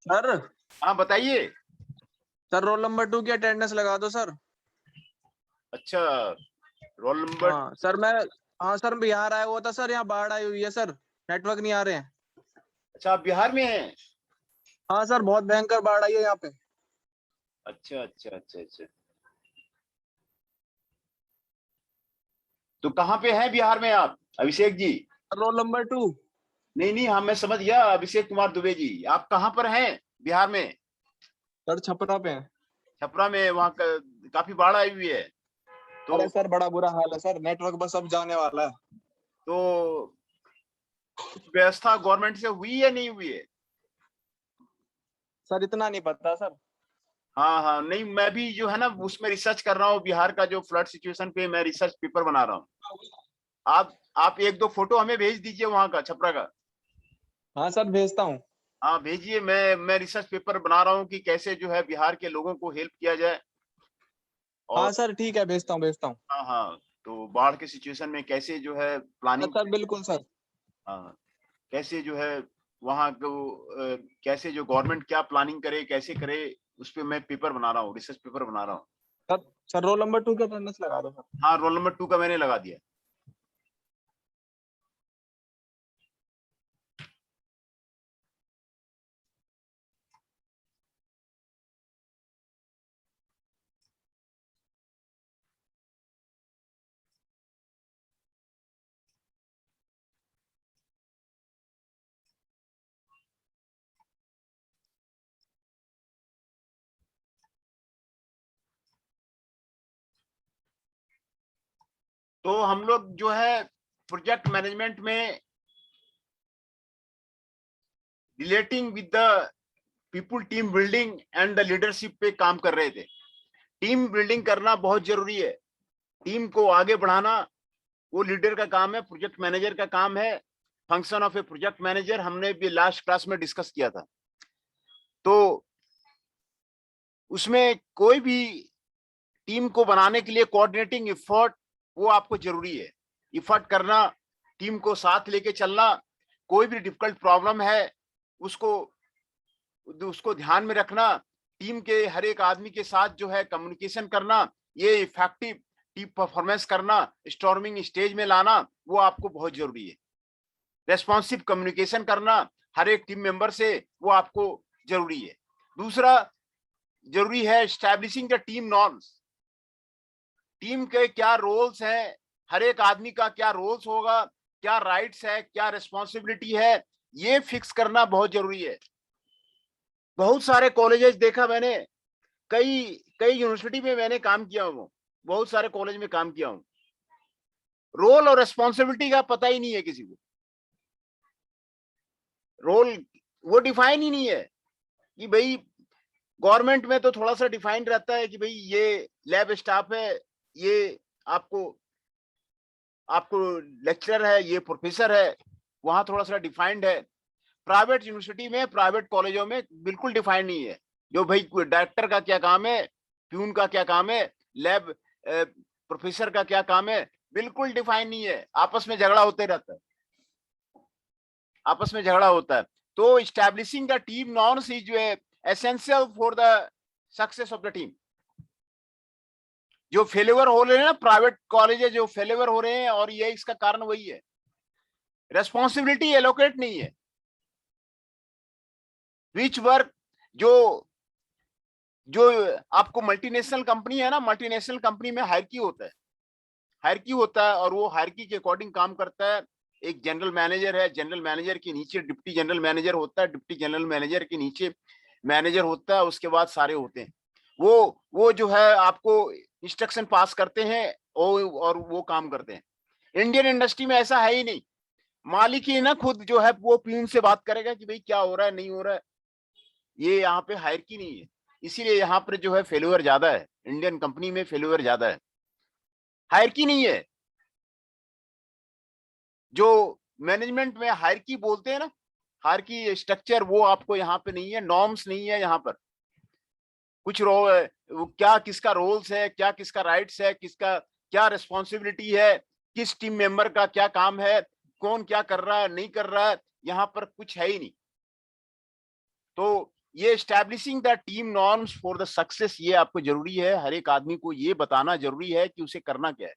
Sir. हाँ बताइए। Sir roll number 2 की अटेंडेंस लगा दो सर। अच्छा, रोल नंबर। हाँ सर मैं हाँ सर बिहार आया हुआ था सर, यहाँ बाढ़ आई हुई है सर, नेटवर्क नहीं आ रहे हैं। अच्छा, आप बिहार में हैं? हाँ सर बहुत भयंकर बाढ़ आई है यहाँ पे। अच्छा अच्छा अच्छा अच्छा। तो कहाँ पे हैं बिहार में आप, अभिषेक जी? Roll number 2। नहीं नहीं, हाँ मैं समझ गया, अभिषेक कुमार दुबे जी। आप कहाँ पर हैं बिहार में? सर छपरा पे है। छपरा में, वहाँ काफी बाढ़ आई हुई है। तो अरे सर बड़ा बुरा हाल है सर, नेटवर्क बस अब जाने वाला है। तो कुछ व्यवस्था गवर्नमेंट से हुई है, नहीं हुई है? सर इतना नहीं पता सर। हाँ हाँ, नहीं मैं भी जो है ना उसमें रिसर्च कर रहा हूँ, बिहार का जो फ्लड सिचुएशन पे मैं रिसर्च पेपर बना रहा हूँ। आप एक दो फोटो हमें भेज दीजिए वहां का, छपरा का। हाँ सर भेजता हूँ। हाँ भेजिए, मैं रिसर्च पेपर बना रहा हूँ कि कैसे जो है बिहार के लोगों को हेल्प किया जाए। हाँ और सर ठीक है, भेजता हूँ भेजता हूँ। हाँ हाँ, तो बाढ़ के सिचुएशन में कैसे जो है हाँ प्लानिंग। सर बिल्कुल सर। हाँ, कैसे जो है वहाँ को कैसे जो गवर्नमेंट क्या प्लानिंग करे, कैसे करे, उस पर मैं पेपर बना रहा हूँ, रिसर्च पेपर बना रहा हूँ। सर सर रोल नंबर 2 की अटेंडेंस लगा दो सर। हाँ, रोल नंबर 2 का मैंने लगा दिया। तो हम लोग जो है प्रोजेक्ट मैनेजमेंट में relating with the people, team building and the leadership पे काम कर रहे थे। टीम बिल्डिंग करना बहुत जरूरी है, टीम को आगे बढ़ाना वो लीडर का काम है, प्रोजेक्ट मैनेजर का काम है। Function of a project manager हमने भी लास्ट क्लास में डिस्कस किया था। तो उसमें कोई भी टीम को बनाने के लिए कोऑर्डिनेटिंग एफर्ट वो आपको जरूरी है। एफर्ट करना, टीम को साथ लेके चलना, कोई भी डिफिकल्ट प्रॉब्लम है उसको उसको ध्यान में रखना, टीम के हर एक आदमी के साथ जो है कम्युनिकेशन करना, ये इफेक्टिव टीम परफॉर्मेंस करना, स्टॉर्मिंग स्टेज में लाना, वो आपको बहुत जरूरी है। रेस्पॉन्सिव कम्युनिकेशन करना हर एक टीम मेंबर से, वो आपको जरूरी है। दूसरा जरूरी है establishing the team norms. Team के क्या रोल्स हैं, हर एक आदमी का क्या रोल्स होगा, क्या राइट्स है, क्या रिस्पॉन्सिबिलिटी है, ये फिक्स करना बहुत जरूरी है। बहुत सारे कॉलेजेस देखा मैंने, कई कई यूनिवर्सिटी में मैंने काम किया हूँ, बहुत सारे कॉलेज में काम किया हूँ, रोल और रिस्पॉन्सिबिलिटी का पता ही नहीं है किसी को। रोल वो डिफाइन ही नहीं है कि भाई गवर्नमेंट में तो थोड़ा सा डिफाइंड रहता है कि भाई ये लैब स्टाफ है, ये आपको आपको लेक्चरर है, ये प्रोफेसर है, वहां थोड़ा सा डिफाइंड है। प्राइवेट यूनिवर्सिटी में, प्राइवेट कॉलेजों में बिल्कुल डिफाइंड नहीं है। जो भाई डायरेक्टर का क्या काम है, प्यून का क्या काम है, लैब प्रोफेसर का क्या काम है, बिल्कुल डिफाइन नहीं है। आपस में झगड़ा होते रहता है, आपस में झगड़ा होता है। तो establishing the team norms is essential for the success of the team. जो फेलिवर हो रहे हैं ना प्राइवेट कॉलेज, जो फेलिवर हो रहे हैं, और ये इसका कारण वही है, रेस्पॉन्सिबिलिटी एलोकेट नहीं है। विच वर्क जो जो आपको मल्टीनेशनल कंपनी है ना, मल्टीनेशनल कंपनी में हायरकी होता है, हायरकी होता है, और वो हायरकी के अकॉर्डिंग काम करता है। एक जनरल मैनेजर है, जनरल मैनेजर के नीचे डिप्टी जनरल मैनेजर होता है, डिप्टी जनरल मैनेजर के नीचे मैनेजर होता है, उसके बाद सारे होते हैं। वो जो है आपको इंस्ट्रक्शन पास करते हैं और वो काम करते हैं। इंडियन इंडस्ट्री में ऐसा है ही नहीं। मालिक ही ना खुद जो है वो प्यून से बात करेगा कि भाई क्या हो रहा है, नहीं हो रहा है। ये यहाँ पे हायरकी नहीं है, इसीलिए यहाँ पर जो है फेल्यूर ज्यादा है, इंडियन कंपनी में फेल्यूर ज्यादा है, हायरकी नहीं है। जो मैनेजमेंट में हायरकी बोलते हैं ना, हायरकी स्ट्रक्चर, वो आपको यहाँ पे नहीं है, नॉर्म्स नहीं है यहाँ पर। कुछ क्या किसका रोल्स है, क्या किसका राइट्स है, किसका क्या रिस्पॉन्सिबिलिटी है, किस टीम मेंबर का क्या काम है, कौन क्या कर रहा है नहीं कर रहा है, यहाँ पर कुछ है ही नहीं। तो ये establishing the team norms for the success, ये आपको जरूरी है, हर एक आदमी को ये बताना जरूरी है कि उसे करना क्या है।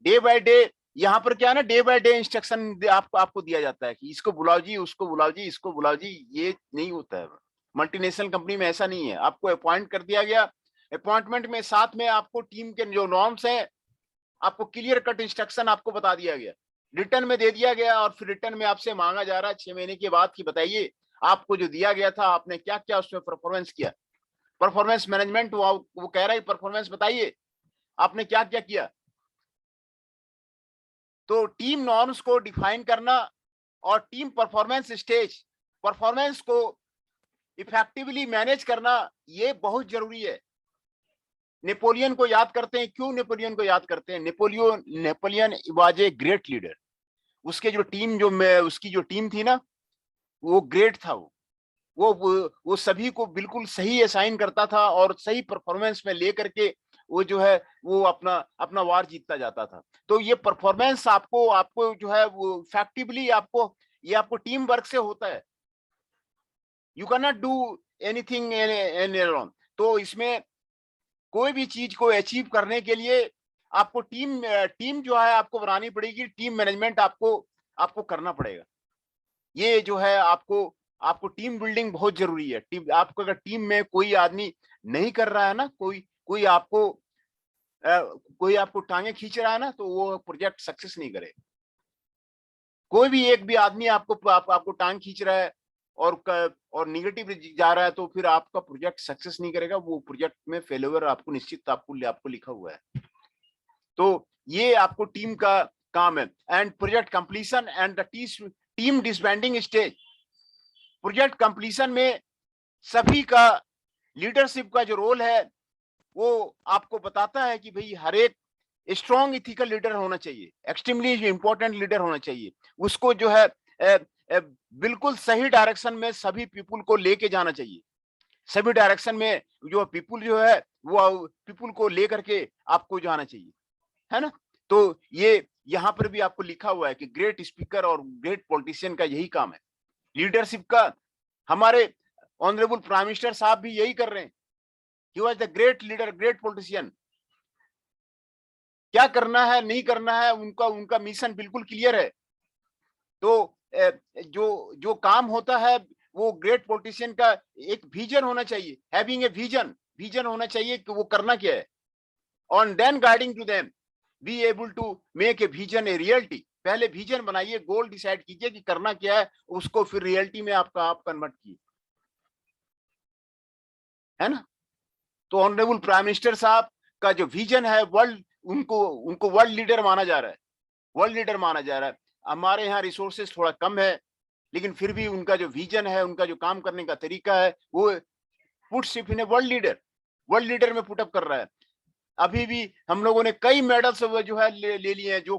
डे बाय डे यहाँ पर क्या है ना, डे बाय डे इंस्ट्रक्शन आपको दिया जाता है कि इसको बुलाओ जी, उसको बुलाओ जी, इसको बुलाओ जी, ये नहीं होता है। मल्टीनेशनल कंपनी में ऐसा नहीं है, आपको अपॉइंट कर दिया गया, अपॉइंटमेंट में साथ में आपको टीम के जो नॉर्म्स हैं, आपको क्लियर कट इंस्ट्रक्शन आपको बता दिया गया, रिटर्न में दे दिया गया, और फिर रिटर्न में आपसे मांगा जा रहा है 6 महीने के बाद कि बताइए आपको जो दिया गया था आपने क्या क्या उसमें परफॉर्मेंस किया। परफॉर्मेंस मैनेजमेंट वो कह रहा है परफॉर्मेंस बताइए आपने क्या क्या किया। तो टीम नॉर्म्स को डिफाइन करना और टीम परफॉर्मेंस स्टेज, परफॉर्मेंस को इफेक्टिवली मैनेज करना, ये बहुत जरूरी है। नेपोलियन को याद करते हैं, क्यों नेपोलियन को याद करते हैं? Napoleon was a great leader. उसके जो टीम उसकी जो टीम थी ना, वो ग्रेट था। वो सभी को बिल्कुल सही असाइन करता था और सही परफॉर्मेंस में लेकर के वो जो है वो अपना अपना वार जीतता जाता था। तो ये परफॉर्मेंस आपको जो है वो इफेक्टिवली ये आपको टीम वर्क से होता है। You can not do anything in alone. तो इसमें कोई भी चीज को अचीव करने के लिए आपको टीम जो है आपको बनानी पड़ेगी, टीम मैनेजमेंट आपको करना पड़ेगा। ये जो है आपको टीम बिल्डिंग बहुत जरूरी है। आपको अगर टीम में कोई आदमी नहीं कर रहा है ना, कोई आपको टांगे खींच रहा है ना, तो वो प्रोजेक्ट सक्सेस नहीं करेगा। कोई भी एक भी आदमी आपको टांग खींच रहा है और निगेटिव जा रहा है, तो फिर आपका प्रोजेक्ट सक्सेस नहीं करेगा, वो प्रोजेक्ट में फेल्योर आपको निश्चित आपको लिखा हुआ है। तो ये आपको टीम का काम है। And project completion and the team disbanding stage. Project completion में सभी का लीडरशिप का जो रोल है वो आपको बताता है कि भाई हर एक स्ट्रॉन्ग इथिकल लीडर होना चाहिए, एक्सट्रीमली इंपॉर्टेंट लीडर होना चाहिए। उसको जो है बिल्कुल सही डायरेक्शन में सभी पीपुल को लेके जाना चाहिए। सभी डायरेक्शन में जो पीपुल जो है वो पीपुल को लेकर के आपको जाना चाहिए, है ना। तो ये यहाँ पर भी आपको लिखा हुआ है कि ग्रेट स्पीकर और ग्रेट पॉलिटिशियन का यही काम है, लीडरशिप का। हमारे ऑनरेबल प्राइम मिनिस्टर साहब भी यही कर रहे हैं। He was the great leader, great politician. क्या करना है नहीं करना है उनका मिशन बिल्कुल क्लियर है। तो जो काम होता है वो ग्रेट पॉलिटिशियन का एक विजन होना चाहिए, हैविंग ए विजन होना चाहिए कि वो करना क्या है। On then guiding to them be able to make a vision a reality. पहले विजन बनाइए, गोल डिसाइड कीजिए कि करना क्या है, उसको फिर रियलिटी में आप कन्वर्ट कीजिए, है ना। तो ऑनरेबल प्राइम मिनिस्टर साहब का जो विजन है, उनको वर्ल्ड लीडर माना जा रहा है, वर्ल्ड लीडर माना जा रहा है। हमारे यहाँ रिसोर्सेज थोड़ा कम है, लेकिन फिर भी उनका जो विजन है, उनका जो काम करने का तरीका है, वो puts it in a world leader में पुटअप कर रहा है। अभी भी हम लोगों ने कई मेडल्स जो है ले लिए हैं, जो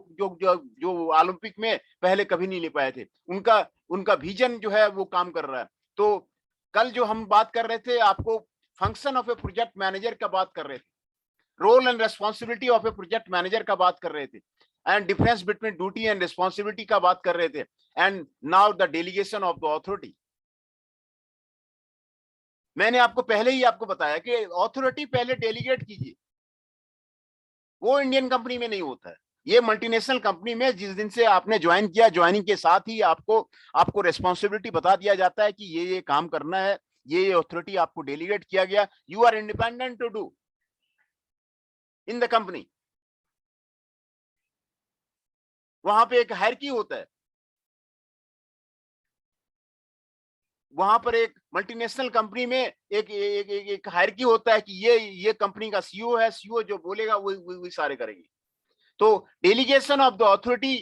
ओलंपिक में पहले कभी नहीं ले पाए थे। उनका विजन जो है वो काम कर रहा है। तो कल जो हम बात कर रहे थे, आपको function of a project manager का बात कर रहे थे, role and responsibility of a project manager का बात कर रहे थे, and difference between duty and responsibility का बात कर रहे थे, and now the delegation of the authority. मैंने आपको पहले ही आपको बताया कि अथॉरिटी पहले डेलीगेट कीजिए, वो इंडियन कंपनी में नहीं होता है। ये मल्टीनेशनल कंपनी में जिस दिन से आपने ज्वाइन किया, ज्वाइनिंग के साथ ही आपको रेस्पॉन्सिबिलिटी बता दिया जाता है कि ये काम करना है, ये अथॉरिटी आपको डेलीगेट किया गया। You are independent to do in the company. वहां पे एक हायरार्की होता है, वहां पर एक मल्टीनेशनल कंपनी में एक हायरार्की होता है कि ये कंपनी का सीईओ है, सीईओ जो बोलेगा वो सारे करेंगे। तो delegation of the authority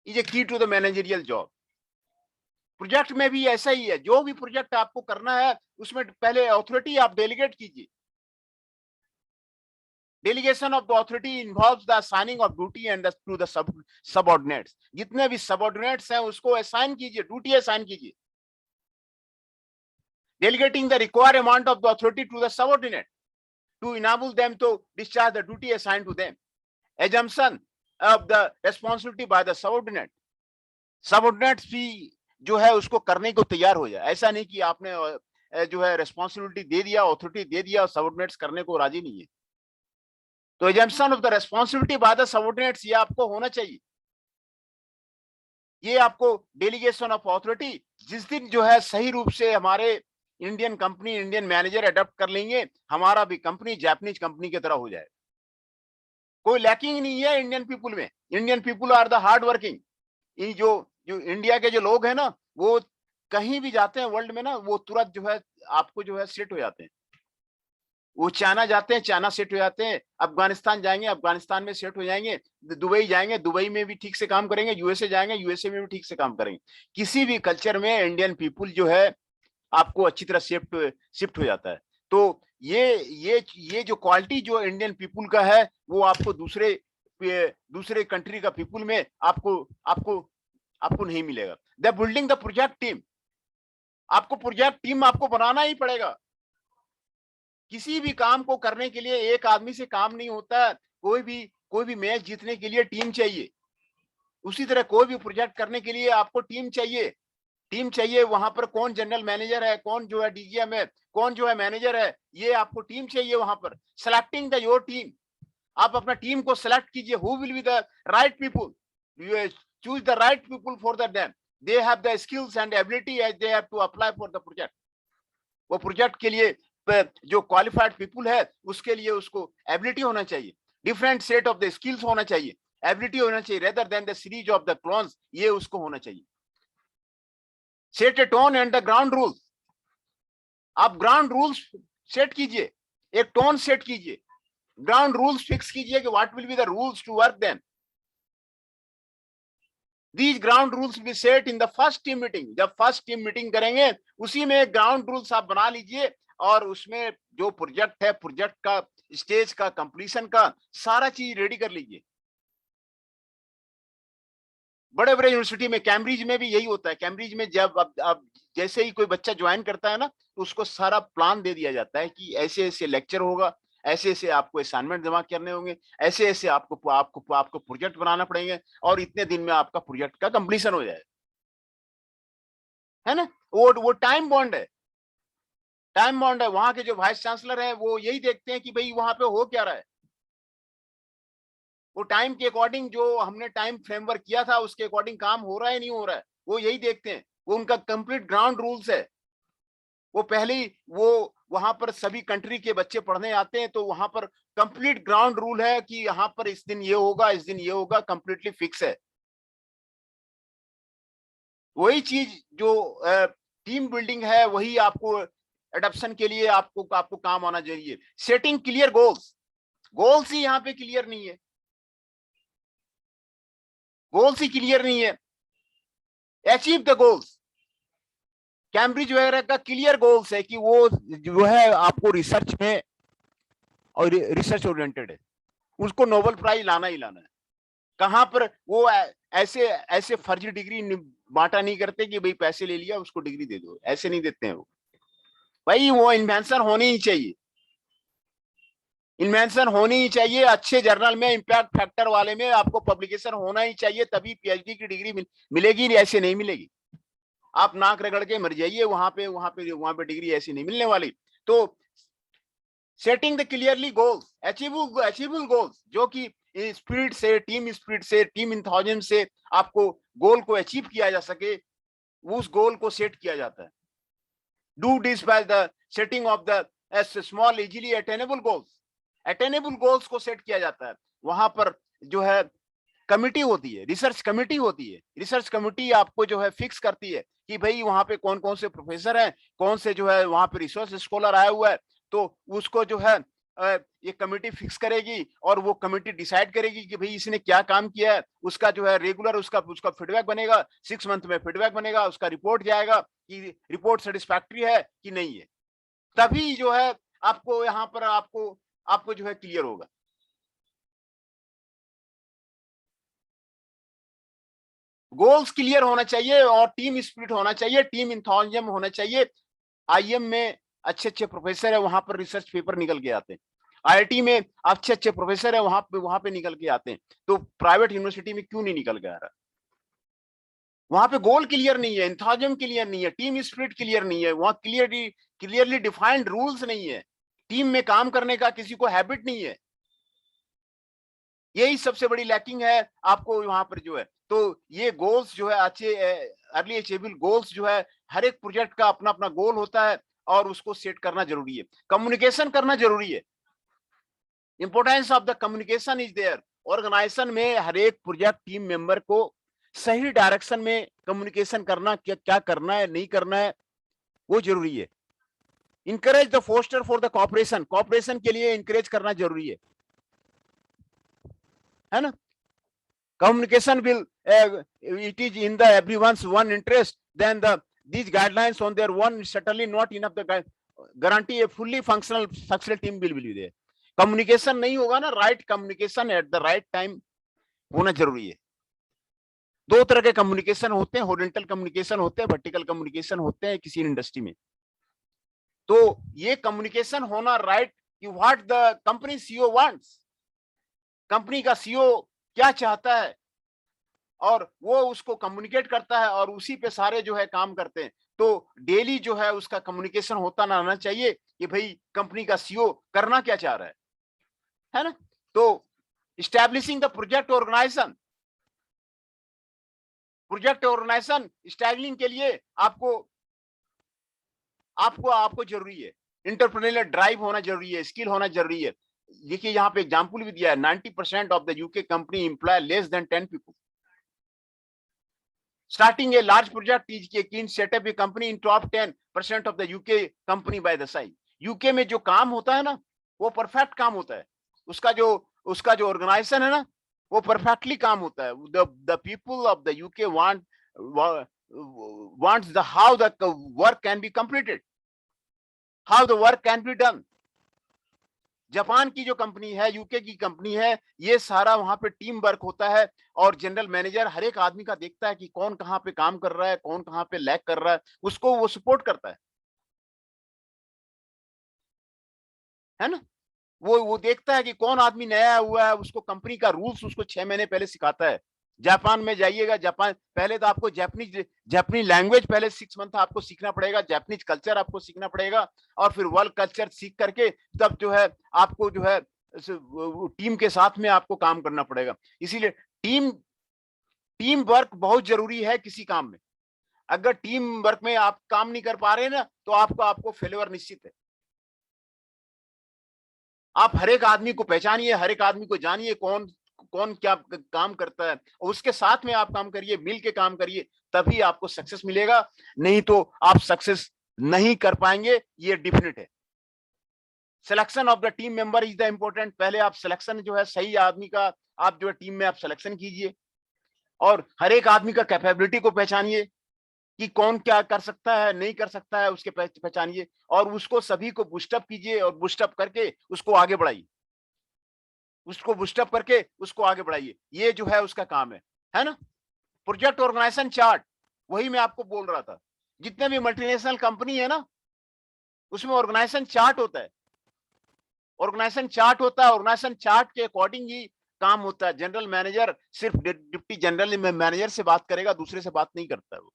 is a key to the managerial job. Project में भी ऐसा ही है, जो भी प्रोजेक्ट आपको करना है उसमें पहले अथॉरिटी आप डेलीगेट कीजिए। Delegation of the authority involves the assigning of duty and to the subordinates. जितने भी सबऑर्डिनेट्स हैं उसको असाइन कीजिए, ड्यूटी असाइन कीजिए। Delegating the required amount of the authority to the subordinate to enable them to discharge the duty assigned to them. Assumption of the responsibility by the subordinate. Subordinates भी जो है उसको करने को तैयार हो जाए। ऐसा नहीं कि आपने जो है रिस्पॉन्सिबिलिटी दे दिया, ऑथोरिटी दे दिया और सबऑर्डिनेट्स करने को राजी नहीं है। तो assumption of the responsibility by the subordinates ये आपको होना चाहिए। ये आपको डेलीगेशन ऑफ अथॉरिटी जिस दिन जो है सही रूप से हमारे Indian company, Indian manager adopt कर लेंगे, हमारा भी कंपनी जापानीज कंपनी की तरह हो जाए। कोई लैकिंग नहीं है इंडियन पीपुल में। Indian people are the hard working. ये जो जो इंडिया के जो लोग हैं ना, वो कहीं भी जाते हैं वर्ल्ड में ना, वो तुरंत जो है आपको जो है सेट हो जाते हैं। वो चाइना जाते हैं, चाइना सेट हो जाते हैं, अफगानिस्तान जाएंगे, अफगानिस्तान में सेट हो जाएंगे, दुबई जाएंगे, दुबई में भी ठीक से काम करेंगे, यूएसए जाएंगे, यूएसए में भी ठीक से काम करेंगे। किसी भी कल्चर में इंडियन पीपुल जो है आपको अच्छी तरह शिफ्ट हो जाता है। तो ये जो क्वालिटी जो इंडियन पीपुल का है, वो आपको दूसरे कंट्री का पीपुल में आपको आपको आपको नहीं मिलेगा। The building the project team, आपको प्रोजेक्ट टीम आपको बनाना ही पड़ेगा। किसी भी काम को करने के लिए एक आदमी से काम नहीं होता। कोई भी मैच जीतने के लिए टीम चाहिए। उसी तरह कोई भी प्रोजेक्ट करने के लिए आपको टीम चाहिए। टीम चाहिए। वहां पर कौन जनरल मैनेजर है, कौन जो है डीजीएम है, कौन जो है मैनेजर है, ये आपको टीम चाहिए। वहां पर सेलेक्टिंग द योर टीम, आप अपना टीम को सेलेक्ट कीजिए। Who will be the right people, you choose the right people for the them, they have the skills and ability as they have to apply for the project. वो project के लिए जो qualified people है उसके लिए उसको ability होना चाहिए, different set of the skills होना चाहिए, एबिलिटी होना चाहिए, rather than the series of the clones, ये उसको होना चाहिए। Set a tone and the ground rules, आप ग्राउंड रूल्स सेट कीजिए, एक टोन सेट कीजिए, ग्राउंड रूल्स फिक्स कीजिए कि what will be the rules to work then. These ground rules be set in the first team meeting। जब first team meeting करेंगे उसी में ग्राउंड रूल्स आप बना लीजिए, और उसमें जो प्रोजेक्ट है, प्रोजेक्ट का स्टेज का कंप्लीशन का सारा चीज रेडी कर लीजिए। बड़े बड़े यूनिवर्सिटी में, कैम्ब्रिज में भी यही होता है। कैम्ब्रिज में जब अब जैसे ही कोई बच्चा ज्वाइन करता है ना, तो उसको सारा प्लान दे दिया जाता है कि ऐसे ऐसे लेक्चर होगा, ऐसे ऐसे आपको असाइनमेंट जमा करने होंगे, ऐसे ऐसे आपको प्रोजेक्ट बनाना पड़ेंगे, और इतने दिन में आपका प्रोजेक्ट का कंप्लीशन हो जाए, है ना। वो टाइम बॉन्ड है, टाइम बॉन्ड है। वहां के जो वाइस चांसलर है वो यही देखते हैं कि भाई वहां पे हो क्या रहा है। वो टाइम के अकॉर्डिंग जो हमने टाइम फ्रेमवर्क किया था उसके अकॉर्डिंग काम हो रहा है नहीं हो रहा है, वो यही देखते हैं। वो उनका कंप्लीट ग्राउंड रूल्स है। वो पहले ही वो वहां पर सभी कंट्री के बच्चे पढ़ने आते हैं, तो वहां पर कंप्लीट ग्राउंड रूल है कि यहाँ पर इस दिन ये होगा, इस दिन ये होगा, कंप्लीटली फिक्स है। वही चीज जो टीम बिल्डिंग है, वही आपको एडॉप्शन के लिए आपको काम आना चाहिए। सेटिंग क्लियर गोल्स, गोल्स ही यहाँ पे क्लियर नहीं है, गोल्स ही क्लियर नहीं है। अचीव द गोल्स, कैम्ब्रिज वगैरह का क्लियर गोल्स है कि वो जो है आपको रिसर्च में और रिसर्च ओरिएंटेड है, उसको नोबेल प्राइज लाना ही लाना है। कहां पर वो ऐसे ऐसे फर्जी डिग्री बांटा नहीं करते कि भाई पैसे ले लिया उसको डिग्री दे दो, ऐसे नहीं देते हैं वो। भाई वो इन्वेंशन होनी ही चाहिए, इन्वेंशन होनी ही चाहिए। अच्छे जर्नल में, इंपैक्ट फैक्टर वाले में आपको पब्लिकेशन होना ही चाहिए, तभी पीएचडी की डिग्री मिलेगी, ऐसे नहीं मिलेगी। आप नाक रगड़ के मर जाइए वहां पे डिग्री ऐसी नहीं मिलने वाली। तो setting the clearly goals, achievable goals, जो कि स्पिरिट से, टीम स्पिरिट से, टीम इंथुजियाज्म से आपको गोल को अचीव किया जा सके, उस गोल को सेट किया जाता है। Do this by the setting of the small easily attainable goals, attainable goals को सेट किया जाता है। वहां पर जो है कमिटी होती है, रिसर्च कमिटी होती है। रिसर्च कमिटी आपको जो है फिक्स करती है कि भाई वहां पे कौन कौन से प्रोफेसर हैं, कौन से जो है वहां पे रिसर्च स्कॉलर आया हुआ है, तो उसको जो है ये कमिटी फिक्स करेगी, और वो कमिटी डिसाइड करेगी कि भाई इसने क्या काम किया है। उसका जो है रेगुलर उसका फीडबैक बनेगा, 6 मंथ में फीडबैक बनेगा, उसका रिपोर्ट जाएगा कि रिपोर्ट सेटिस्फैक्ट्री है कि नहीं है। तभी जो है आपको यहाँ पर आपको जो है क्लियर होगा। गोल्स क्लियर होना चाहिए, और टीम स्पिरिट होना चाहिए, टीम इंथुजियाज्म होना चाहिए। आईएम में अच्छे अच्छे प्रोफेसर है, वहां पर रिसर्च पेपर निकल के आते हैं। आईआईटी में अच्छे अच्छे प्रोफेसर है, वहां पे निकल के आते हैं। तो प्राइवेट यूनिवर्सिटी में क्यों नहीं निकल के आ रहा? वहां पे गोल क्लियर नहीं है, एंथुसियाज्म क्लियर नहीं है, टीम स्पिरिट क्लियर नहीं है, वहां क्लियरली डिफाइंड रूल्स नहीं है, टीम में काम करने का किसी को हैबिट नहीं है। यही सबसे बड़ी लैकिंग है आपको वहां पर जो है। तो ये गोल्स जो है अच्छे अर्ली अचीवेबल गोल्स जो है, हर एक प्रोजेक्ट का अपना अपना गोल होता है और उसको सेट करना जरूरी है। कम्युनिकेशन करना जरूरी है। Importance of the communication is there. Organisation में हर एक प्रोजेक्ट टीम मेंबर को सही डायरेक्शन में कम्युनिकेशन करना, क्या करना है नहीं करना है, वो जरूरी है। Encourage the foster for the cooperation, cooperation के लिए इंकरेज करना जरूरी है ना। Communication will it is in the everyone's one interest, then these guidelines on their one certainly not enough the guarantee a fully functional successful team will be there. Communication नहीं होगा ना, right communication at the right time होना जरूरी है। दो तरह के communication होते हैं, हॉरिजॉन्टल कम्युनिकेशन होते हैं, वर्टिकल कम्युनिकेशन होते हैं किसी इंडस्ट्री में। तो ये कम्युनिकेशन होना राइट कि what the company CEO wants, company का सीईओ क्या चाहता है और वो उसको कम्युनिकेट करता है और उसी पे सारे जो है काम करते हैं। तो डेली जो है उसका कम्युनिकेशन होता रहना चाहिए कि भाई कंपनी का सीईओ करना क्या चाह रहा है ना। तो establishing the project organization, project organization styling के लिए आपको आपको आपको जरूरी है, इंटरप्रेन्योरियल ड्राइव होना जरूरी है, स्किल होना जरूरी है। देखिए यहाँ पे एग्जांपल भी दिया है, 90% of the UK company employ less than 10 people. Starting a large project is keen set up a company in top 10% of the UK company by the size. UK में जो काम होता है ना वो परफेक्ट काम होता है, उसका जो ऑर्गेनाइजेशन है ना वो परफेक्टली काम होता है। the people of the UK wants the how the work can be completed, how the work can be done. Japan की जो कंपनी है, यूके की कंपनी है, ये सारा वहां पे टीम वर्क होता है और जनरल मैनेजर हर एक आदमी का देखता है कि कौन कहाँ पे काम कर रहा है, कौन कहाँ पे लैग कर रहा है, उसको वो सपोर्ट करता है ना। वो देखता है कि कौन आदमी नया हुआ है, उसको कंपनी का रूल्स उसको 6 महीने पहले सिखाता है। जापान में जाइएगा, जापान पहले तो आपको जापानीज लैंग्वेज पहले 6 मंथ आपको सीखना पड़ेगा, जापानीज कल्चर आपको सीखना पड़ेगा और फिर वर्ल्ड कल्चर सीख करके तब जो है आपको जो है टीम के साथ में आपको काम करना पड़ेगा। इसीलिए टीम वर्क बहुत जरूरी है किसी काम में। अगर टीम वर्क में आप काम नहीं कर पा रहे ना तो आपको फेल्योर निश्चित है। आप हर एक आदमी को पहचानिए, हर एक आदमी को जानिए कौन कौन क्या काम करता है और उसके साथ में आप काम करिए, मिल के काम करिए, तभी आपको सक्सेस मिलेगा, नहीं तो आप सक्सेस नहीं कर पाएंगे, ये डेफिनेट है। Selection of the team member is the important. पहले आप सिलेक्शन जो है सही आदमी का आप जो है टीम में आप सिलेक्शन कीजिए और हर एक आदमी का कैपेबिलिटी को पहचानिए कि कौन क्या कर सकता है नहीं कर सकता है, उसके पहचानिए और उसको सभी को बूस्टअप कीजिए और बूस्टअप करके उसको आगे बढ़ाइए, उसको बूस्टअप करके उसको आगे बढ़ाइए। ये जो है उसका काम है ना। प्रोजेक्ट ऑर्गेनाइजेशन चार्ट, वही मैं आपको बोल रहा था, जितने भी मल्टीनेशनल कंपनी है ना उसमें ऑर्गेनाइजेशन चार्ट होता है, ऑर्गेनाइजेशन चार्ट होता है, ऑर्गेनाइजेशन चार्ट के अकॉर्डिंग ही काम होता है। जनरल मैनेजर सिर्फ डिप्टी जनरल मैनेजर से बात करेगा, दूसरे से बात नहीं करता है, वो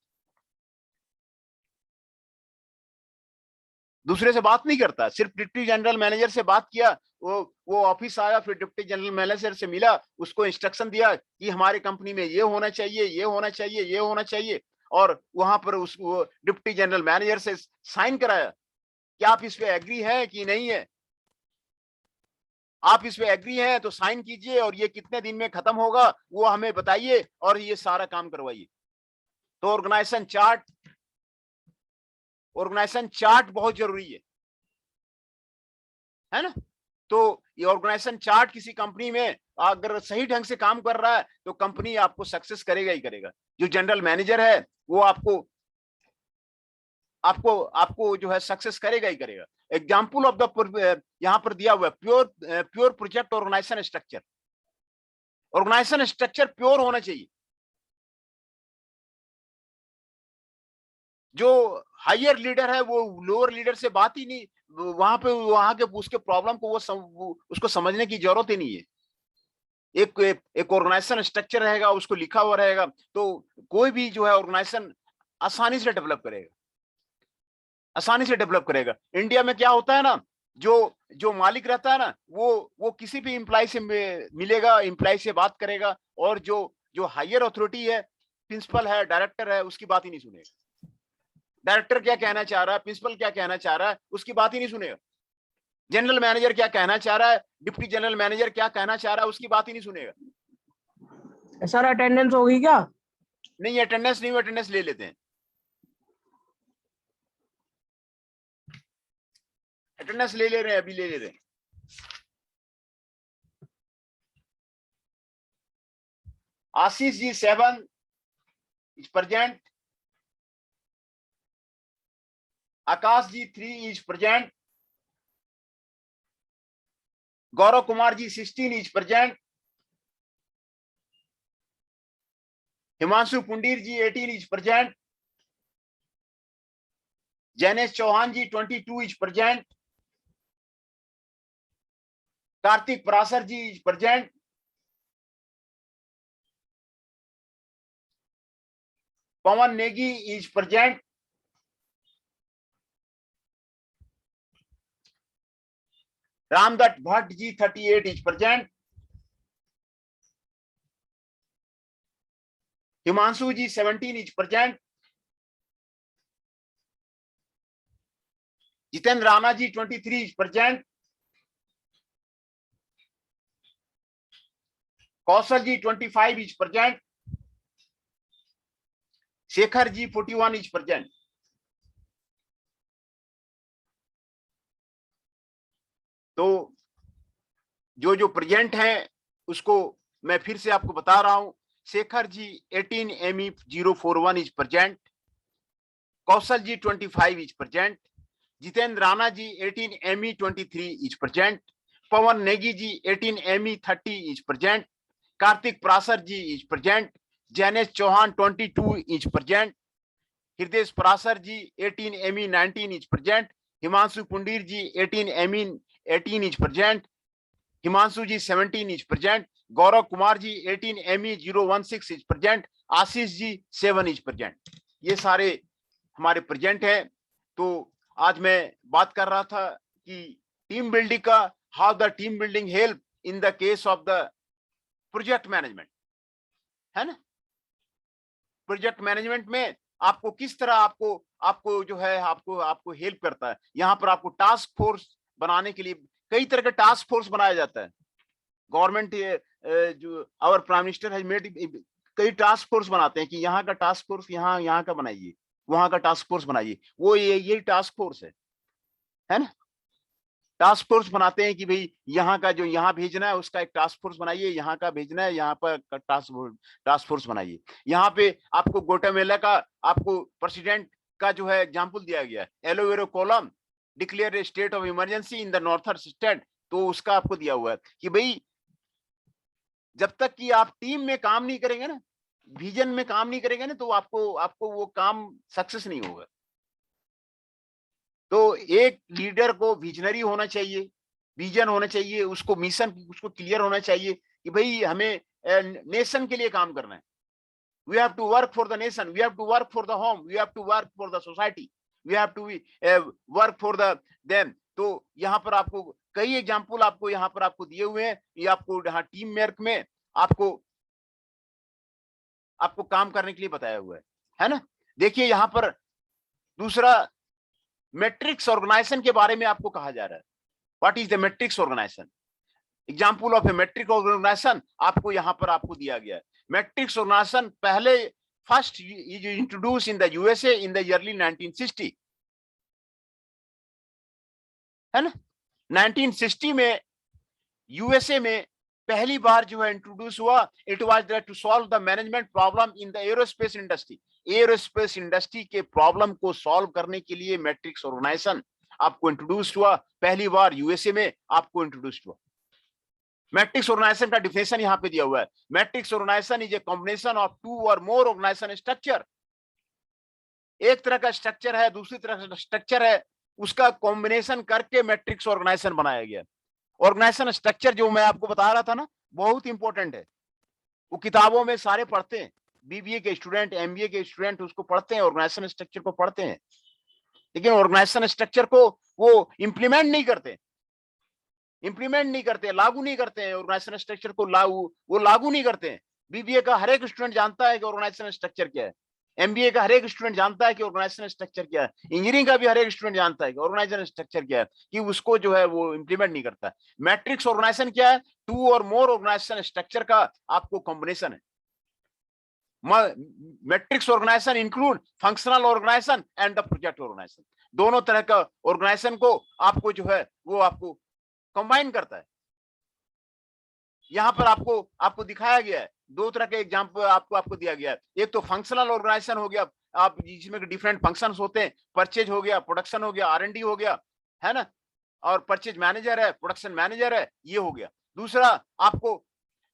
दूसरे से बात नहीं करता, सिर्फ डिप्टी जनरल मैनेजर से बात किया, वो ऑफिस आया, फिर डिप्टी जनरल मैनेजर से मिला, उसको इंस्ट्रक्शन दिया कि हमारे कंपनी में ये होना चाहिए, ये होना चाहिए, ये होना चाहिए, और वहां पर उस डिप्टी जनरल मैनेजर से साइन कराया कि आप इस पे एग्री है कि नहीं है, आप इस पे एग्री हैं तो साइन कीजिए और ये कितने दिन में खत्म होगा वो हमें बताइए और ये सारा काम करवाइए। तो ऑर्गेनाइजेशन चार्ट बहुत जरूरी है ना। तो ये ऑर्गेनाइजेशन चार्ट किसी कंपनी में अगर सही ढंग से काम कर रहा है तो कंपनी आपको सक्सेस करेगा ही करेगा। जो जनरल मैनेजर है वो आपको जो है सक्सेस करेगा ही करेगा। एग्जाम्पल ऑफ द यहां पर दिया हुआ है pure project organization structure. Organization structure pure होना चाहिए। जो हायर लीडर है वो लोअर लीडर से बात ही नहीं, वहां के उसके प्रॉब्लम को वो उसको समझने की जरूरत ही नहीं है। एक ऑर्गेनाइजेशन स्ट्रक्चर रहेगा, उसको लिखा हुआ रहेगा, तो कोई भी जो है ऑर्गेनाइजेशन आसानी से डेवलप करेगा, आसानी से डेवलप करेगा। इंडिया में क्या होता है ना, जो मालिक रहता है ना, वो किसी भी एम्प्लॉय से मिलेगा, एम्प्लॉय से बात करेगा, और जो हायर अथॉरिटी है, प्रिंसिपल है, डायरेक्टर है, उसकी बात ही नहीं सुनेगा। डायरेक्टर क्या कहना चाह रहा है, प्रिंसिपल क्या कहना चाह रहा है, उसकी बात ही नहीं सुनेगा। जनरल मैनेजर क्या कहना चाह रहा है, डिप्टी जनरल मैनेजर क्या कहना चाह रहा है, उसकी बात ही नहीं सुनेगा। सर अटेंडेंस होगी क्या? नहीं, अटेंडेंस नहीं, अटेंडेंस ले लेते हैं, अटेंडेंस ले ले रहे हैं, अभी ले ले रहे हैं। Ashish ji 7 is present, Akash ji 3 is present, Gaurav Kumar ji 16 is present, Himanshu Pundir ji 18 is present, Jainesh Chauhan ji 22 is present, Kartik Parashar ji is present, Pawan Negi is present, Ramdatt Bhatt ji 38 is present, Himanshu ji 17 is present, Jitendra Rana ji 23 is present, Kaushal ji 25 is present, Shekhar ji 41 is present। तो जो present है उसको मैं फिर से आपको बता रहा हूं। Shekhar ji 18 ME 041 is present, Kaushal ji 25 is present, Jitendra Rana ji 18 ME 23 is present, Pawan Negi ji 18 ME 30 is present, Kartik Parashar ji is present, Jainesh Chauhan 22 is present, हृदय पराशर जी 18 ME 19 is present, Himanshu Pundir ji 18 ME 18 is present, Himanshu ji 17 is present, Gaurav Kumar ji 18 ME 016 is present, Ashish ji 7 is present। ये सारे हमारे present है। तो आज मैं बात कर रहा था कि टीम बिल्डिंग का, how the team building help in the case of the project management, है ना। प्रोजेक्ट मैनेजमेंट में आपको किस तरह आपको जो है आपको हेल्प करता है। यहाँ पर आपको टास्क फोर्स बनाने के लिए कई तरह का टास्क फोर्स बनाया जाता है। गवर्नमेंट जो our prime minister has made, कई टास्क फोर्स बनाते हैं कि यहाँ का टास्क फोर्स यहाँ का बनाइए, वहां का टास्क फोर्स बनाइए। वो ये टास्क फोर्स है ना। टास्क फोर्स बनाते हैं कि भाई यहाँ का जो यहाँ भेजना है उसका एक टास्क फोर्स बनाइए, यहाँ का भेजना है यहाँ पर टास्क फोर्स बनाइए। यहाँ पे आपको गोटामेला का आपको प्रेसिडेंट का जो है एग्जाम्पल दिया गया है। Alvaro Colom declare a state of emergency in the northern state, तो उसका आपको दिया हुआ है कि भाई जब तक कि आप टीम में काम नहीं करेंगे ना, विजन में काम नहीं करेंगे ना, तो आपको वो काम सक्सेस नहीं होगा। तो एक लीडर को विजनरी होना चाहिए, विजन होना चाहिए, उसको मिशन उसको क्लियर होना चाहिए कि भाई हमें नेशन के लिए काम करना है। We have to work for the nation, we have to work for the home, we have to work for the society, we have to work for the them. तो यहाँ पर आपको कई एग्जाम्पल आपको यहाँ पर आपको दिए हुए हैं। ये आपको यहाँ टीम वर्क में आपको काम करने के लिए बताया हुआ है ना। देखिए यहाँ पर दूसरा मैट्रिक्स ऑर्गेनाइजेशन के बारे में आपको कहा जा रहा है। What is the matrix organization? Example of a matrix organisation आपको यहाँ पर आपको दिया गया है। मैट्रिक्स ऑर्गेनाइजेशन पहले first is introduce in the USA in the early 1960, है ना। 1960 में यूएसए में पहली बार जो है इंट्रोड्यूस हुआ। It was there to solve the management problem in the aerospace industry. Aerospace industry के प्रॉब्लम को सॉल्व करने के लिए मैट्रिक्स ऑर्गेनाइजेशन आपको इंट्रोड्यूस हुआ, पहली बार यूएसए में आपको इंट्रोड्यूस हुआ। मैट्रिक्स ऑर्गेनाइजेशन का डिफिनेशन यहाँ पे दिया हुआ है। Matrix organisation is a combination of 2 और मोर ऑर्गेनाइजेशन स्ट्रक्चर। एक तरह का स्ट्रक्चर है, दूसरी तरह का स्ट्रक्चर है, उसका कॉम्बिनेशन करके मैट्रिक्स ऑर्गेनाइजेशन बनाया गया। ऑर्गेनाइजेशन स्ट्रक्चर जो मैं आपको बता रहा था ना, बहुत इंपॉर्टेंट है। वो किताबों में सारे पढ़ते हैं, बीबीए के स्टूडेंट, एमबीए के स्टूडेंट उसको पढ़ते हैं, ऑर्गेनाइजेशन स्ट्रक्चर को पढ़ते हैं, लेकिन ऑर्गेनाइजेशन स्ट्रक्चर को वो इंप्लीमेंट नहीं करते, लागू नहीं करते हैं। ऑर्गेनाइजेशन स्ट्रक्चर को लागू नहीं करते हैं। बीबीए का हर एक स्टूडेंट जानता है कि ऑर्गेनाइजेशन स्ट्रक्चर क्या है, एमबीए का हर एक स्टूडेंट जानता है कि ऑर्गेनाइजेशन स्ट्रक्चर क्या है, इंजीनियरिंग का भी हर एक स्टूडेंट जानता है कि ऑर्गेनाइजेशन स्ट्रक्चर क्या है, कि उसको जो है वो इंप्लीमेंट नहीं करता है। मैट्रिक्स ऑर्गेनाइजेशन क्या है? 2 और मोर ऑर्गेनाइजेशन स्ट्रक्चर का आपको कॉम्बिनेशन है। Matrix organization include functional organization and the project organization. दोनों तरह का ऑर्गेनाइजेशन को आपको जो है वो आपको कंबाइन करता है। यहां पर आपको दिखाया गया है, 2 तरह के एग्जांपल आपको दिया गया है। एक तो फंक्शनल ऑर्गेनाइजेशन हो गया, आप जिसमें डिफरेंट फंक्शंस होते हैं, परचेज हो गया, प्रोडक्शन हो गया, R&D हो गया, है ना, और परचेज मैनेजर है, प्रोडक्शन मैनेजर है, ये हो गया। दूसरा आपको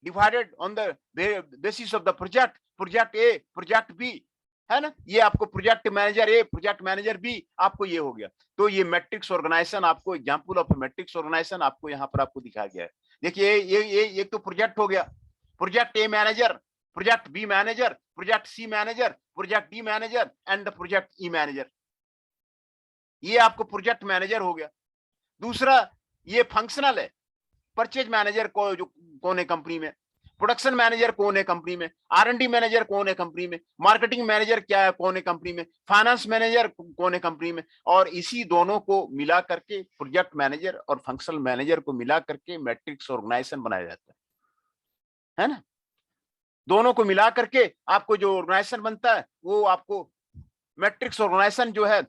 divided on the basis of the project, project A, project B, है ना, ये आपको project manager A, project manager B, आपको ये हो गया। तो ये मैट्रिक्स ऑर्गेनाइजेशन, आपको एग्जांपल ऑफ मैट्रिक्स ऑर्गेनाइजेशन आपको यहाँ पर आपको दिखाया गया है। देखिए ये एक तो प्रोजेक्ट हो गया, project A manager, project B manager, project C manager, project D manager and the project E manager, ये आपको प्रोजेक्ट मैनेजर हो गया। दूसरा ये फंक्शनल है, परचेज मैनेजर को जो कौन है कंपनी में, प्रोडक्शन मैनेजर कौन है कंपनी में, R&D मैनेजर कौन है कंपनी में, मार्केटिंग मैनेजर क्या है कौन है कंपनी में, फाइनेंस मैनेजर कौन है कंपनी में, और इसी दोनों को मिला करके प्रोजेक्ट मैनेजर और फंक्शनल मैनेजर को मिला करके मैट्रिक्स ऑर्गेनाइजेशन बनाया जाता है ना। दोनों को मिला करके आपको जो ऑर्गेनाइजेशन बनता है वो आपको मैट्रिक्स ऑर्गेनाइजेशन जो है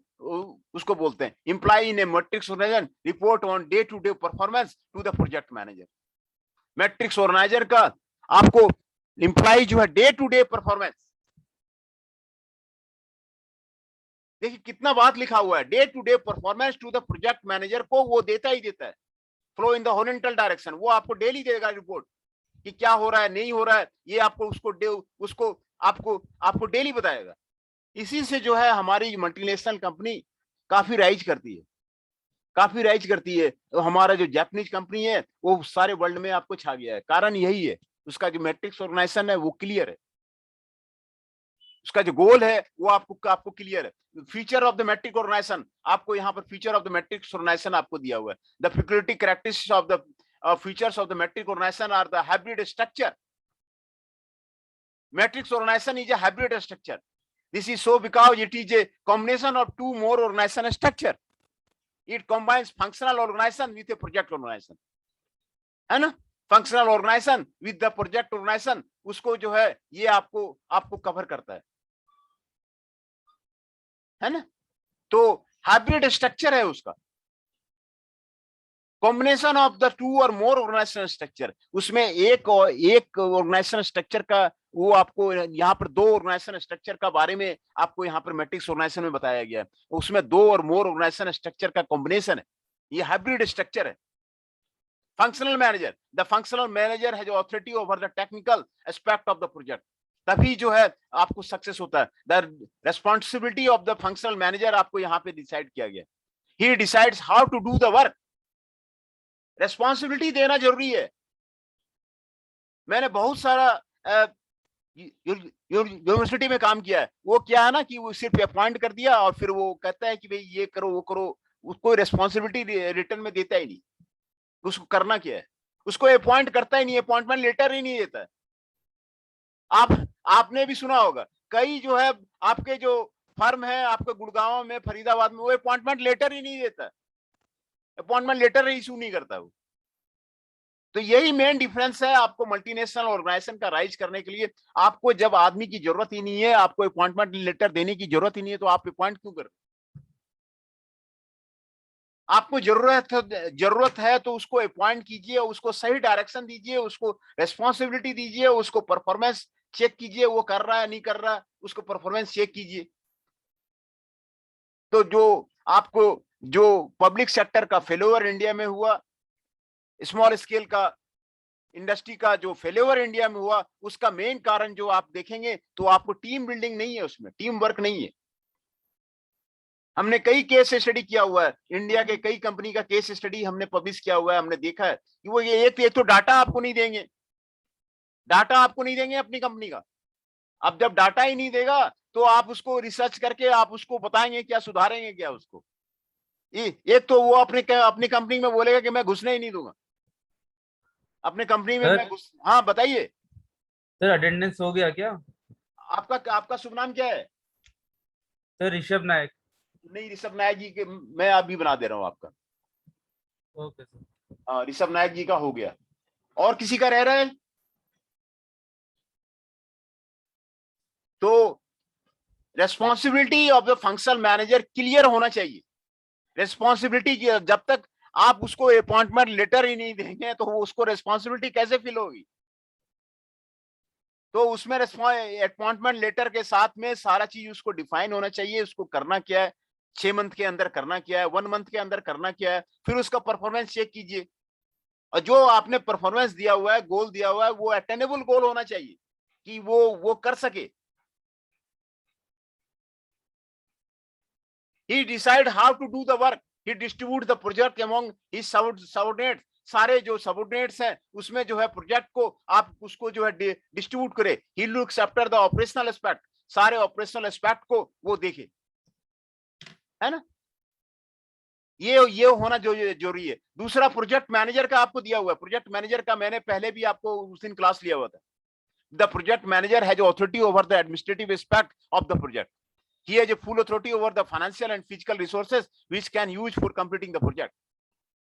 उसको बोलते हैं। Employee in a matrix organization report on day to day performance to the project manager. Matrix organizer का आपको इंप्लाई जो है डे टू डे परफॉर्मेंस, देखिए कितना बात लिखा हुआ है, day to day performance to the project manager को वो देता ही देता है। Flow in the horizontal direction, वो आपको डेली देगा रिपोर्ट कि क्या हो रहा है, नहीं हो रहा है, ये आपको उसको आपको डेली बताएगा। इसी से जो है हमारी मल्टीनेशनल कंपनी काफी राइज करती है। तो हमारा जो जापानीज कंपनी है वो सारे वर्ल्ड में आपको छा गया है, कारण यही है, उसका जो मैट्रिक्स ऑर्गेनाइजेशन है वो क्लियर है, उसका जो गोल है वो आपको क्लियर है। Feature of the matrix organisation, आपको यहाँ पर feature of the matrix organisation आपको दिया हुआ है। The peculiarity characteristics of the features of the matrix organisation are the hybrid structure. Matrix organisation is a hybrid structure. This is so because it is a combination of 2 more organization structure. It combines functional organization with a project organization, है ना, functional organization with the project organization, उसको जो है ये आपको cover करता है ना। तो हाइब्रिड स्ट्रक्चर है उसका, कॉम्बिनेशन ऑफ द 2 और मोर ऑर्गेनाइजेशन स्ट्रक्चर। उसमें एक ऑर्गेनाइजेशन स्ट्रक्चर का वो आपको यहाँ पर 2 ऑर्गेनाइजेशन स्ट्रक्चर का बारे में आपको यहाँ पर मैट्रिक्स ऑर्गेनाइजेशन में बताया गया है। उसमें 2 और मोर ऑर्गेनाइजेशन स्ट्रक्चर का कॉम्बिनेशन है, ये हाइब्रिड स्ट्रक्चर है। Functional manager, the functional manager has authority over the technical aspect of the project, तभी जो है आपको सक्सेस होता है। The responsibility of the functional manager आपको यहाँ पे डिसाइड किया गया, ही decides how to do the work. Responsibility देना जरूरी है। मैंने बहुत सारा यूनिवर्सिटी में काम किया है, वो क्या है ना कि वो सिर्फ अपॉइंट कर दिया और फिर वो कहता है कि भाई ये करो वो करो, उसको रेस्पॉन्सिबिलिटी रिटर्न में देता ही नहीं, उसको करना क्या है, उसको अपॉइंट करता ही नहीं, अपॉइंटमेंट लेटर ही नहीं देता है। आपने भी सुना होगा, कई जो है आपके जो फर्म है आपके गुड़गांव में, फरीदाबाद में, वो अपॉइंटमेंट लेटर ही नहीं देता, अपॉइंटमेंट लेटर इशू नहीं करता वो। तो यही मेन डिफरेंस है आपको मल्टीनेशनल ऑर्गेनाइजेशन का राइज करने के लिए। आपको जब आदमी की जरूरत ही नहीं है, आपको अपॉइंटमेंट लेटर देने की जरूरत ही नहीं है, तो आप अपॉइंट क्यों कर, आपको जरूरत है तो उसको अपॉइंट कीजिए, उसको सही डायरेक्शन दीजिए, उसको रेस्पॉन्सिबिलिटी दीजिए, उसको परफॉर्मेंस चेक कीजिए, वो कर रहा है नहीं कर रहा, उसको परफॉर्मेंस चेक कीजिए। तो जो पब्लिक सेक्टर का फेलोवर इंडिया में हुआ, स्मॉल स्केल का इंडस्ट्री का जो फेलोवर इंडिया में हुआ, उसका मेन कारण जो आप देखेंगे तो आपको टीम बिल्डिंग नहीं है, उसमें टीम वर्क नहीं है। हमने कई केस स्टडी किया हुआ है, इंडिया के कई कंपनी का केस स्टडी हमने पब्लिश किया हुआ है, हमने देखा है कि वो ये एक तो डाटा आपको नहीं देंगे, डाटा आपको नहीं देंगे अपनी कंपनी का। अब जब डाटा ही नहीं देगा तो आप उसको रिसर्च करके आप उसको बताएंगे क्या, सुधारेंगे क्या उसको? एक तो वो अपनी कंपनी में बोलेगा कि मैं घुसने ही नहीं दूंगा अपने कंपनी में, मैं घुस। हाँ बताइए सर, अटेंडेंस हो गया क्या? आपका शुभ नाम क्या है? सर, ऋषभ नायक। नहीं, ऋषभ नायक जी के मैं अभी बना दे रहा हूँ आपका। Okay sir. ऋषभ नायक जी का हो गया। और किसी का रह रहा है? तो responsibility of the functional manager clear होना चाहिए। रेस्पॉन्सिबिलिटी जब तक आप उसको अपॉइंटमेंट लेटर ही नहीं देंगे तो वो उसको रेस्पॉन्सिबिलिटी कैसे फील होगी? तो उसमें अपॉइंटमेंट लेटर के साथ में सारा चीज उसको डिफाइन होना चाहिए, उसको करना क्या है, 6 मंथ के अंदर करना क्या है, 1 मंथ के अंदर करना क्या है, फिर उसका परफॉर्मेंस चेक कीजिए। और जो आपने परफॉर्मेंस दिया हुआ है, गोल दिया हुआ है, वो अटेनेबल गोल होना चाहिए कि वो कर सके। He decide how to do the work. He distribute the project among his subordinates. सारे जो सबऑर्डिनेट्स हैं उसमें जो है प्रोजेक्ट को आप उसको जो है डिस्ट्रीब्यूट करे। He looks after the operational aspect. सारे ऑपरेशनल एस्पेक्ट को वो देखे, है ना? ये होना जो जरूरी है। दूसरा, प्रोजेक्ट मैनेजर का आपको दिया हुआ है। प्रोजेक्ट मैनेजर का मैंने पहले भी आपको उस दिन क्लास लिया हुआ था। The project manager has authority over the administrative aspect of the project. He has a full authority over the financial and physical resources which can use for completing the project.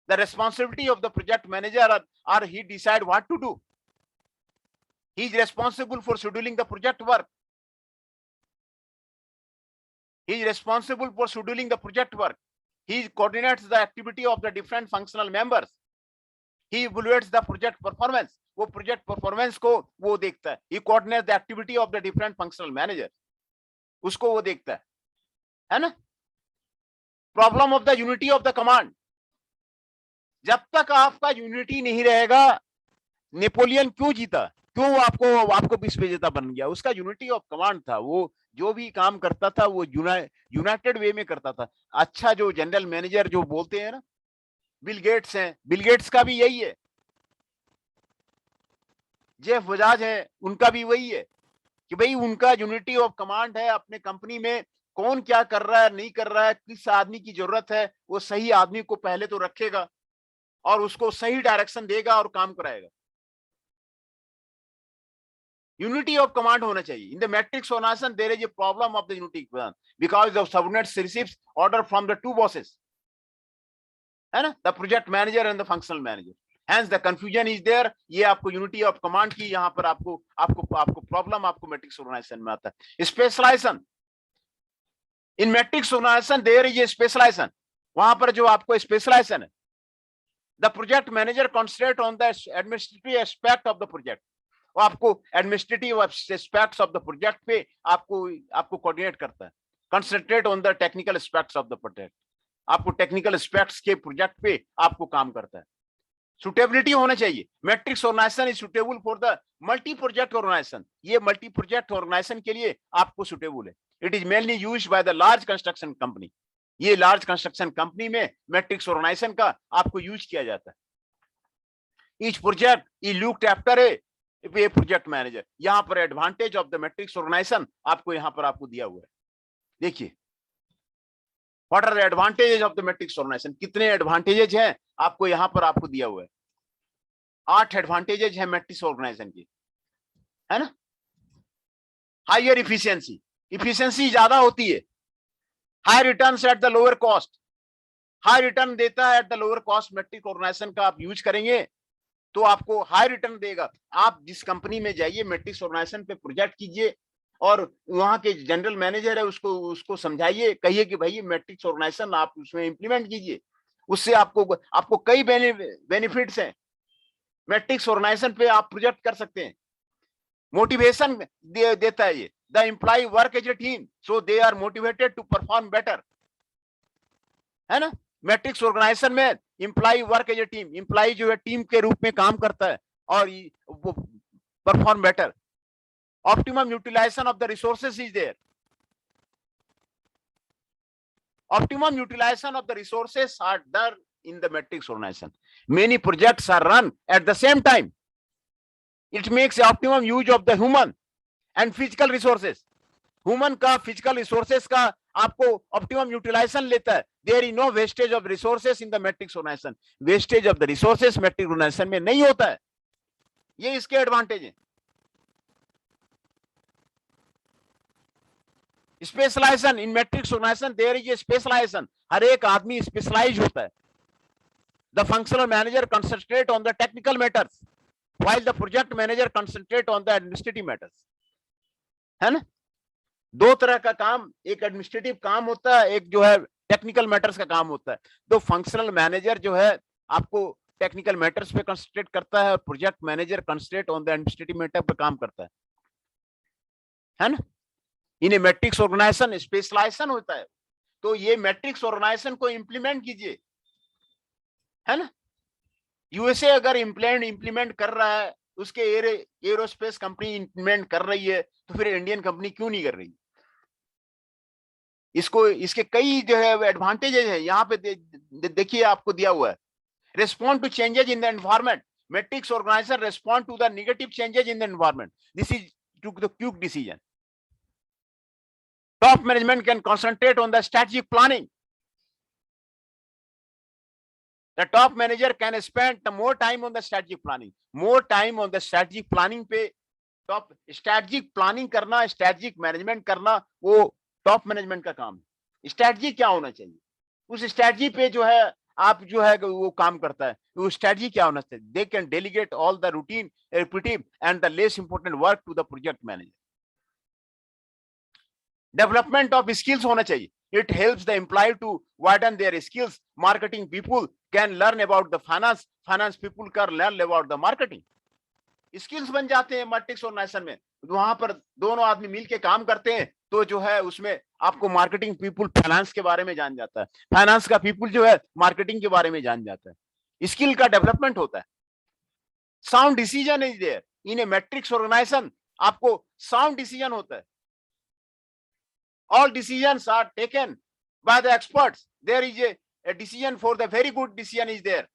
The responsibility of the project manager are he decide what to do. He is responsible for scheduling the project work. He is responsible for scheduling the project work. He coordinates the activity of the different functional members. He evaluates the project performance. वो project performance को वो देखता है. He coordinates the activity of the different functional managers. उसको वो देखता है ना? Problem of the unity of the command. जब तक आपका यूनिटी नहीं रहेगा, नेपोलियन क्यों जीता, क्यों आपको विश्वविजेता बन गया? उसका यूनिटी ऑफ कमांड था। वो जो भी काम करता था वो यूनाइटेड वे में करता था। अच्छा, जो जनरल मैनेजर जो बोलते हैं ना, बिल गेट्स हैं, बिल गेट्स का भी यही है, जेफ बजाज है, उनका भी वही है कि भाई उनका यूनिटी ऑफ कमांड है। अपने कंपनी में कौन क्या कर रहा है, नहीं कर रहा है, किस आदमी की जरूरत है, वो सही आदमी को पहले तो रखेगा और उसको सही डायरेक्शन देगा और काम कराएगा। यूनिटी ऑफ कमांड होना चाहिए। In the matrix organisation there is a problem of the unity because the subordinates receives order from the two bosses, है ना, the project manager and the functional manager. Hence the confusion is there. ये आपको unity of command की यहाँ पर आपको problem आपको matrix organisation में आता है। Specialisation in matrix organisation there is a specialization. वहां पर जो आपको स्पेशलाइजेशन है, the project manager concentrate on the administrative aspect of the project. वो आपको administrative aspects of the project पे आपको कोऑर्डिनेट करता है। Concentrate on the technical aspects of the project, आपको टेक्निकल एस्पेक्ट्स के प्रोजेक्ट पे आपको काम करता है। सुटेबिलिटी होना चाहिए। Matrix organisation is suitable for the multi project organisation. ये मल्टी प्रोजेक्ट ऑर्गेनाइजेशन के लिए आपको सुटेबल है। It is mainly used by the large construction company. ये लार्ज कंस्ट्रक्शन कंपनी में मैट्रिक्स ऑर्गेनाइजेशन का आपको यूज किया जाता है। Each project is looked after a project manager. यहाँ पर advantage of the matrix organisation आपको यहाँ पर आपको दिया हुआ है। देखिए, what are the advantages of the matrix organization. कितने एडवांटेजेस हैं आपको यहाँ पर आपको दिया हुआ है। 8 एडवांटेजेस है मैट्रिक्स ऑर्गेनाइजेशन की, है ना। हायर इफिशियंसी, इफिशियंसी ज्यादा होती है। High returns at the lower cost, high return देता है at the lower cost. Matrix organization का आप यूज करेंगे तो आपको हाई रिटर्न देगा। आप जिस कंपनी में जाइए, मैट्रिक्स ऑर्गेनाइजेशन पे प्रोजेक्ट कीजिए और वहां के जनरल मैनेजर है उसको समझाइए, कहिए कि भाई मैट्रिक्स ऑर्गेनाइजेशन आप उसमें इंप्लीमेंट कीजिए, उससे आपको कई बेनिफिट्स हैं। मैट्रिक्स ऑर्गेनाइजेशन पे आप प्रोजेक्ट कर सकते हैं। मोटिवेशन देता है ये। The employ work as a team so they are motivated to perform better, है ना। मैट्रिक्स ऑर्गेनाइजेशन में employ work as a team, employ जो है टीम के रूप में काम करता है और वो perform better. Optimum utilization of the resources is there. Optimum utilization of the resources are done in the matrix organization. Many projects are run at the same time. It makes optimum use of the human and physical resources. Human का physical resources का आपको optimum utilisation लेता है. There is no wastage of resources in the matrix organisation. Wastage of the resources matrix organisation में नहीं होता है. ये इसके एडवांटेज है. Specialisation in matrix organisation, there is a specialisation. हर एक आदमी स्पेशलाइज होता है. The functional manager concentrate on the technical matters while the project manager concentrate on the administrative matters. है ना? दो तरह का काम, एक एडमिनिस्ट्रेटिव काम होता है, एक जो है टेक्निकल मैटर्स का काम होता है. तो फंक्शनल मैनेजर जो है आपको टेक्निकल मैटर्स पे कंसंट्रेट करता है और project manager concentrate on the administrative matter पे काम करता है ना? इन मैट्रिक्स ऑर्गेनाइजेशन स्पेशलाइजेशन होता है. तो ये मैट्रिक्स ऑर्गेनाइजेशन को इंप्लीमेंट कीजिए, है ना? यूएसए अगर इंप्लीमेंट कर रहा है, उसके एरोस्पेस कंपनी इंप्लीमेंट कर रही है, तो फिर इंडियन कंपनी क्यों नहीं कर रही? इसके कई जो है एडवांटेजेस है. यहाँ पे देखिए आपको दिया हुआ है. Respond to changes in the environment. Matrix organization respond to the negative changes in the environment. This is to the quick decision. Top management can concentrate on the strategic planning. The top manager can spend more time on the strategic planning. More time on the strategic planning पे top strategic planning करना, strategic management करना, वो top management का काम है. Strategy क्या होना चाहिए? उस strategy पे जो है आप जो है वो काम करता है. वो strategy क्या होना चाहिए? They can delegate all the routine, repetitive and the less important work to the project manager. Development of skills होना चाहिए. It helps the employee to widen their skills. Marketing people can learn about the finance. Finance people can learn about the marketing. Skills बन जाते हैं matrix organisation में. वहां पर दोनों आदमी मिलके काम करते हैं, तो जो है उसमें आपको मार्केटिंग पीपुल फाइनेंस के बारे में जान जाता है, फाइनेंस का पीपुल जो है मार्केटिंग के बारे में जान जाता है. स्किल का डेवलपमेंट होता है. Sound decision is there in a matrix organisation. आपको साउंड डिसीजन होता है. All decisions are taken by the experts. There is a decision for the very good decision is there.